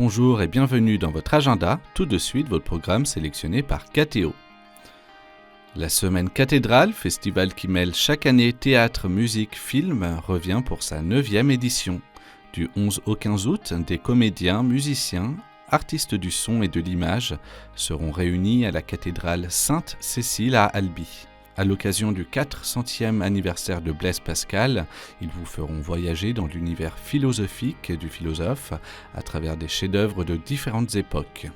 Bonjour et bienvenue dans votre agenda, tout de suite votre programme sélectionné par KTO. La Semaine Cathédrale, festival qui mêle chaque année théâtre, musique, film, revient pour sa 9e édition. Du 11 au 15 août, des comédiens, musiciens, artistes du son et de l'image seront réunis à la cathédrale Sainte-Cécile à Albi. À l'occasion du 400e anniversaire de Blaise Pascal, ils vous feront voyager dans l'univers philosophique du philosophe à travers des chefs-d'œuvre de différentes époques.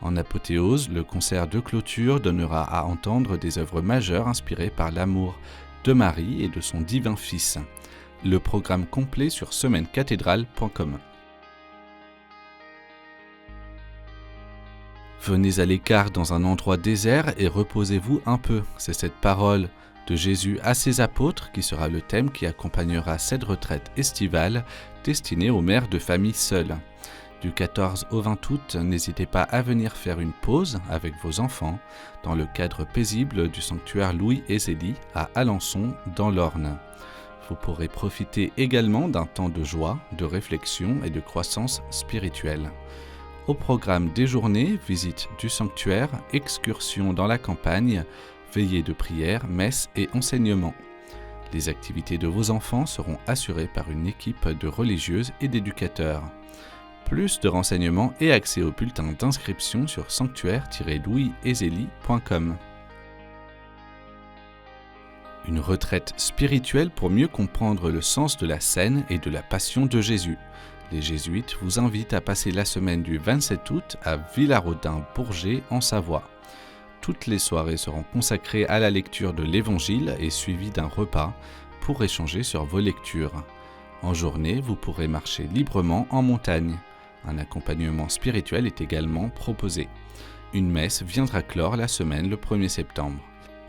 En apothéose, le concert de clôture donnera à entendre des œuvres majeures inspirées par l'amour de Marie et de son divin Fils. Le programme complet sur semainecathédrale.com. Venez à l'écart dans un endroit désert et reposez-vous un peu. C'est cette parole de Jésus à ses apôtres qui sera le thème qui accompagnera cette retraite estivale destinée aux mères de famille seules. Du 14 au 20 août, n'hésitez pas à venir faire une pause avec vos enfants dans le cadre paisible du sanctuaire Louis et Zélie à Alençon dans l'Orne. Vous pourrez profiter également d'un temps de joie, de réflexion et de croissance spirituelle. Au programme des journées, visite du sanctuaire, excursion dans la campagne, veillée de prière, messe et enseignement. Les activités de vos enfants seront assurées par une équipe de religieuses et d'éducateurs. Plus de renseignements et accès au bulletin d'inscription sur sanctuaire-louisetzélie.com. Une retraite spirituelle pour mieux comprendre le sens de la scène et de la passion de Jésus. Les jésuites vous invitent à passer la semaine du 27 août à Villarodin-Bourget en Savoie. Toutes les soirées seront consacrées à la lecture de l'Évangile et suivies d'un repas pour échanger sur vos lectures. En journée, vous pourrez marcher librement en montagne. Un accompagnement spirituel est également proposé. Une messe viendra clore la semaine le 1er septembre.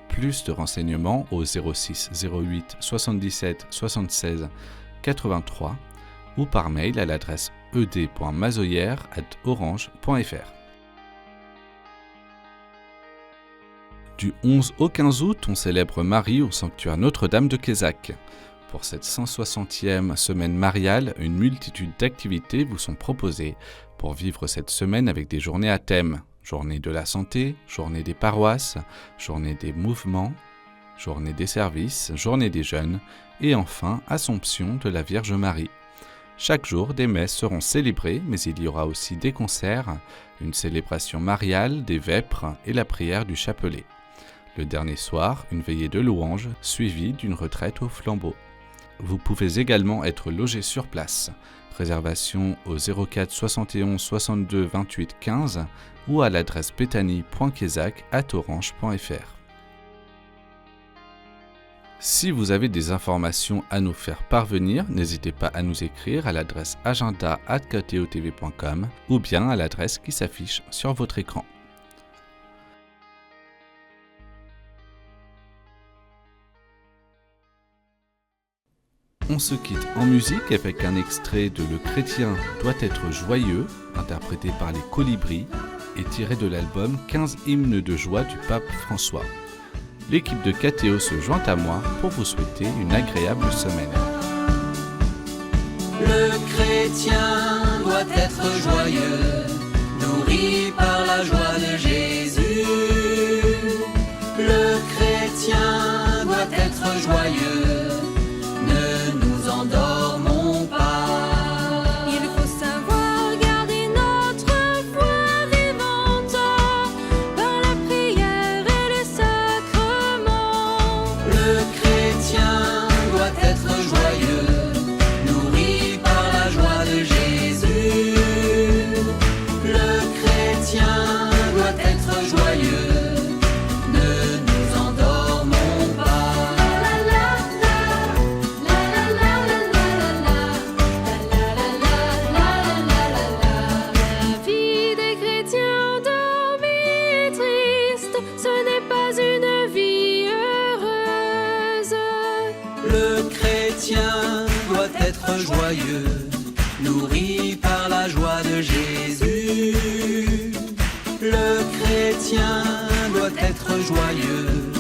Plus de renseignements au 06 08 77 76 83 ou par mail à l'adresse ed.mazoyer@orange.fr. Du 11 au 15 août, on célèbre Marie au sanctuaire Notre-Dame de Quézac. Pour cette 160e semaine mariale, une multitude d'activités vous sont proposées pour vivre cette semaine avec des journées à thème. Journée de la santé, journée des paroisses, journée des mouvements, journée des services, journée des jeunes et enfin Assomption de la Vierge Marie. Chaque jour, des messes seront célébrées, mais il y aura aussi des concerts, une célébration mariale, des vêpres et la prière du chapelet. Le dernier soir, une veillée de louanges, suivie d'une retraite au flambeau. Vous pouvez également être logé sur place. Réservation au 04 71 62 28 15 ou à l'adresse bethany.quézac@orange.fr. Si vous avez des informations à nous faire parvenir, n'hésitez pas à nous écrire à l'adresse agenda@ktotv.com ou bien à l'adresse qui s'affiche sur votre écran. On se quitte en musique avec un extrait de Le chrétien doit être joyeux, interprété par les Colibris et tiré de l'album 15 hymnes de joie du pape François. L'équipe de KTO se joint à moi pour vous souhaiter une agréable semaine. Le chrétien doit être joyeux, nourri par la joie de Jésus. Le chrétien doit être joyeux, ne nous endormons pas. Il faut savoir garder notre foi vivante par la prière et les sacrements. Le chrétien doit être joyeux, nourri par la joie de Jésus. Le chrétien doit être joyeux, ne nous endormons pas. La vie des chrétiens endormis et triste, ce n'est pas une vie heureuse. Le chrétien doit être joyeux, nourri par la joie de Jésus. Le chrétien doit être joyeux,